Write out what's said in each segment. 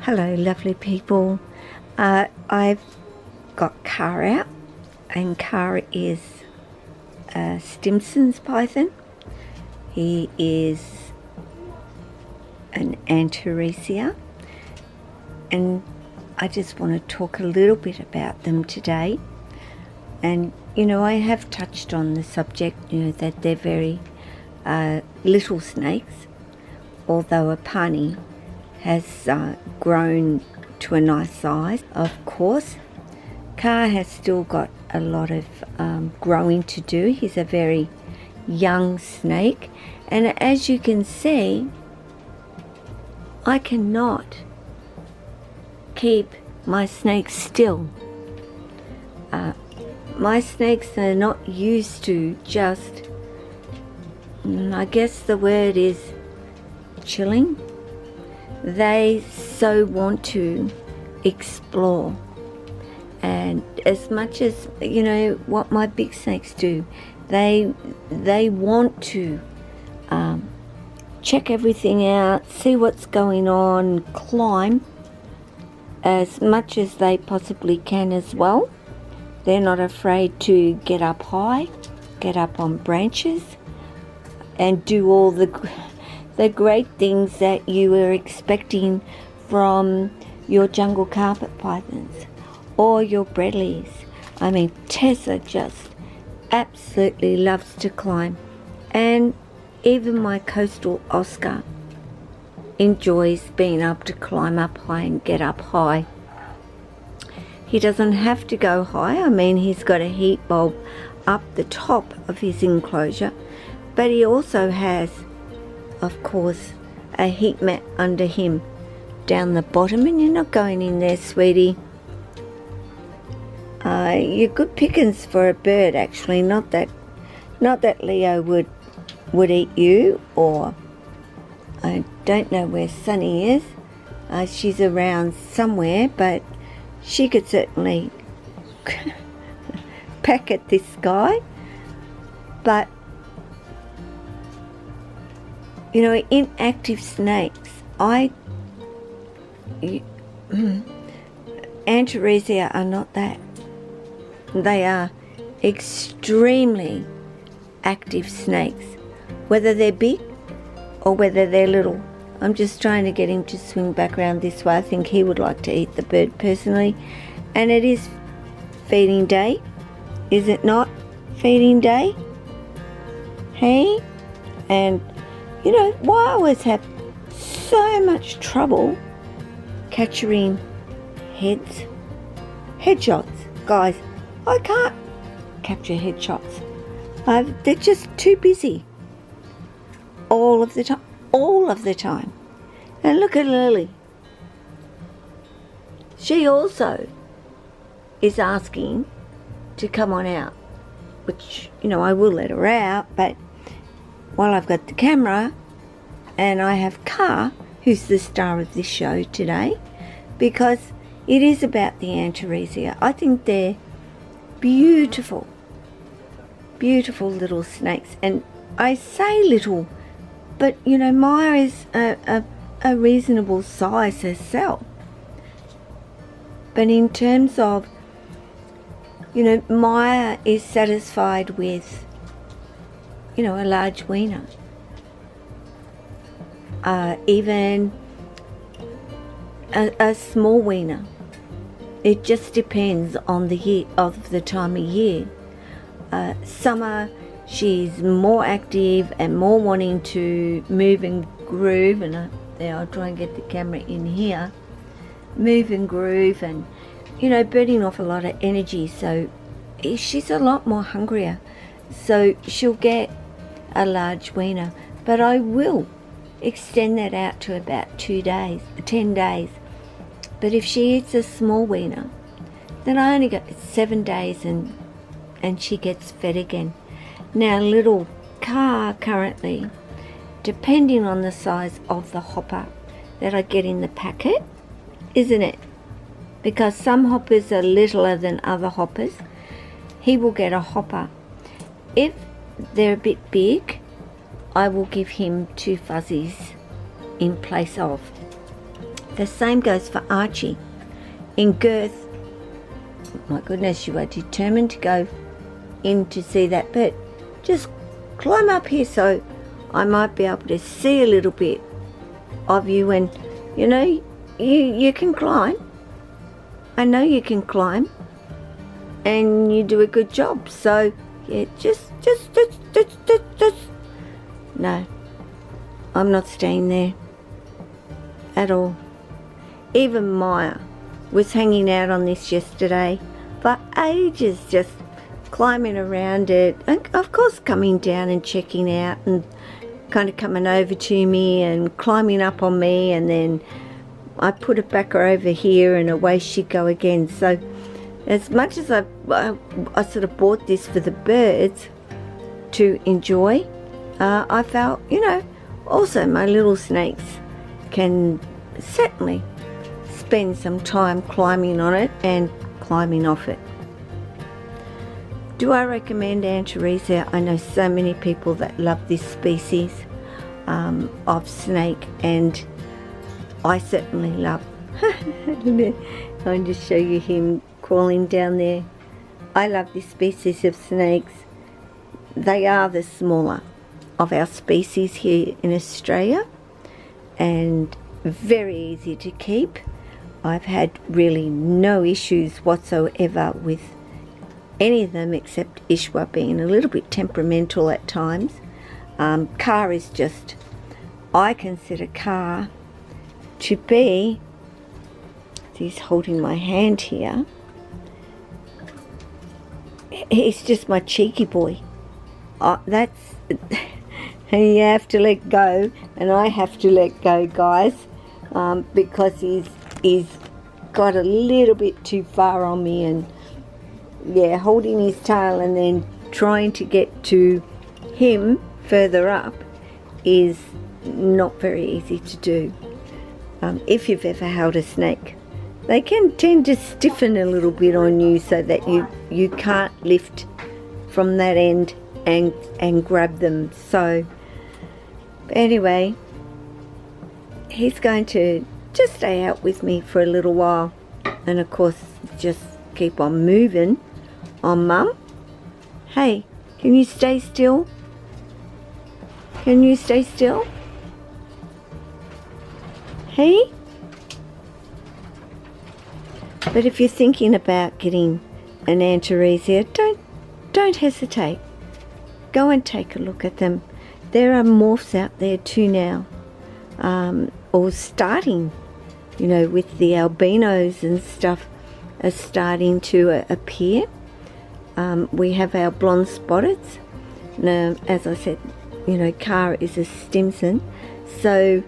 Hello lovely people. I've got Car out, and Car is Stimson's python. He is an Antaresia, and I just want to talk a little bit about them today. And I have touched on the subject, that they're very little snakes, although Apani has grown to a nice size. Of course, Car has still got a lot of growing to do. He's a very young snake, and as you can see, I cannot keep my snakes still. My snakes are not used to just, I guess the word is chilling. They so want to explore, and as much as what my big snakes do, they want to check everything out, see what's going on, climb as much as they possibly can as well. They're not afraid to get up high, get up on branches, and do all the great things that you were expecting from your jungle carpet pythons or your Bredleys. I mean, Tessa just absolutely loves to climb, and even my coastal Oscar enjoys being able to climb up high and get up high. He doesn't have to go high. I mean, he's got a heat bulb up the top of his enclosure, but he also has, of course, a heat mat under him down the bottom. And you're not going in there, sweetie. You're good pickings for a bird, actually. Not that Leo would eat you, or I don't know where Sunny is. She's around somewhere, but she could certainly peck at this guy. But inactive snakes, Antaresia are not that. They are extremely active snakes, whether they're big or whether they're little. I'm just trying to get him to swing back around this way. I think he would like to eat the bird personally. And it is feeding day, is it not? Feeding day? Hey? And why I always have so much trouble capturing headshots. Guys, I can't capture headshots. They're just too busy. All of the time. And look at Lily. She also is asking to come on out, which, I will let her out, but while I've got the camera, and I have Car, who's the star of this show today, because it is about the Antaresia. I think they're beautiful, beautiful little snakes. And I say little, but Myah is a reasonable size herself. But in terms of, Myah is satisfied with, a large wiener. Even a small wiener. It just depends on the time of year. Summer, she's more active and more wanting to move and groove, and I'll try and get the camera in here. Move and groove, and burning off a lot of energy, so she's a lot more hungrier, so she'll get a large wiener. But I will extend that out to about 10 days. But if she eats a small wiener, then I only got 7 days and she gets fed again. Now, little Car currently, depending on the size of the hopper that I get in the packet, isn't it? Because some hoppers are littler than other hoppers. He will get a hopper. If they're a bit big, I will give him 2 fuzzies in place of The same goes for Archie. In girth, my goodness, you are determined to go in to see that bird. Just climb up here so I might be able to see a little bit of you, and you know, you can climb. I know you can climb, and you do a good job. So yeah, just. No, I'm not staying there at all. Even Myah was hanging out on this yesterday for ages, just climbing around it, and of course coming down and checking out and kind of coming over to me and climbing up on me, and then I put it back over here and away she'd go again. So as much as I sort of bought this for the birds to enjoy, I felt, you know, also my little snakes can certainly spend some time climbing on it and climbing off it. Do I recommend Antaresia? I know so many people that love this species of snake, and I certainly love. I'll just show you him crawling down there. I love this species of snakes. They are the smaller of our species here in Australia, and very easy to keep. I've had really no issues whatsoever with any of them, except Iswhii being a little bit temperamental at times. Car is just, I consider Car to be, he's holding my hand here, he's just my cheeky boy. That's you have to let go, and I have to let go, guys, because he's got a little bit too far on me, and yeah, holding his tail and then trying to get to him further up is not very easy to do. If you've ever held a snake, they can tend to stiffen a little bit on you so that you can't lift from that end and grab them. So anyway, he's going to just stay out with me for a little while, and of course just keep on moving on Mum. Hey, can you stay still? Can you stay still? Hey? But if you're thinking about getting an Antaresia, don't hesitate. Go and take a look at them. There are morphs out there too now, or starting, you know, with the albinos and stuff are starting to appear. We have our blonde spotteds. Now, as I said, you know, Car is a Stimson, so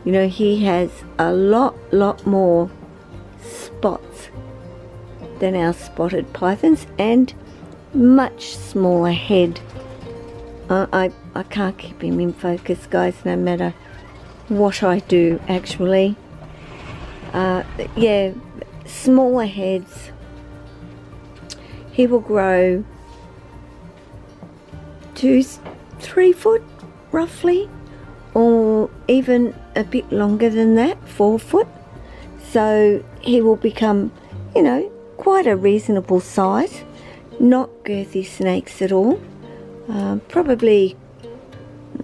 you know he has a lot more spots than our spotted pythons, and much smaller head. I can't keep him in focus, guys, no matter what I do, actually. Yeah, smaller heads. He will grow 2-3 foot roughly, or even a bit longer than that, 4 foot. So he will become, you know, quite a reasonable size. Not girthy snakes at all. Probably,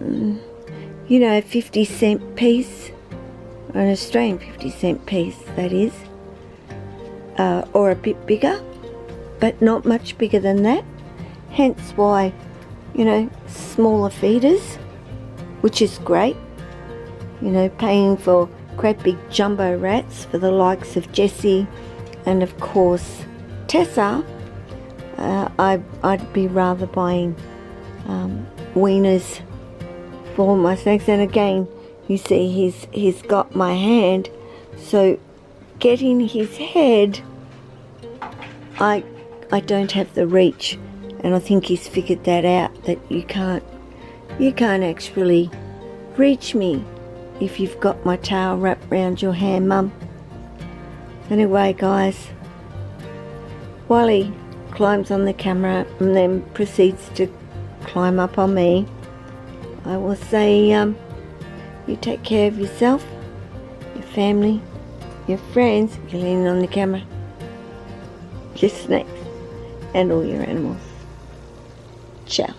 you know, 50-cent piece, an Australian 50-cent piece, that is, or a bit bigger, but not much bigger than that. Hence why, you know, smaller feeders, which is great. You know, paying for great big jumbo rats for the likes of Jessie and of course Tessa. I'd be rather buying weaners for my snakes. And again, you see he's got my hand, so getting his head, I don't have the reach, and I think he's figured that out, that you can't actually reach me if you've got my tail wrapped round your hand, Mum. Anyway, guys, while he climbs on the camera and then proceeds to climb up on me, I will say, you take care of yourself, your family, your friends, you're leaning on the camera, your snakes, and all your animals. Ciao.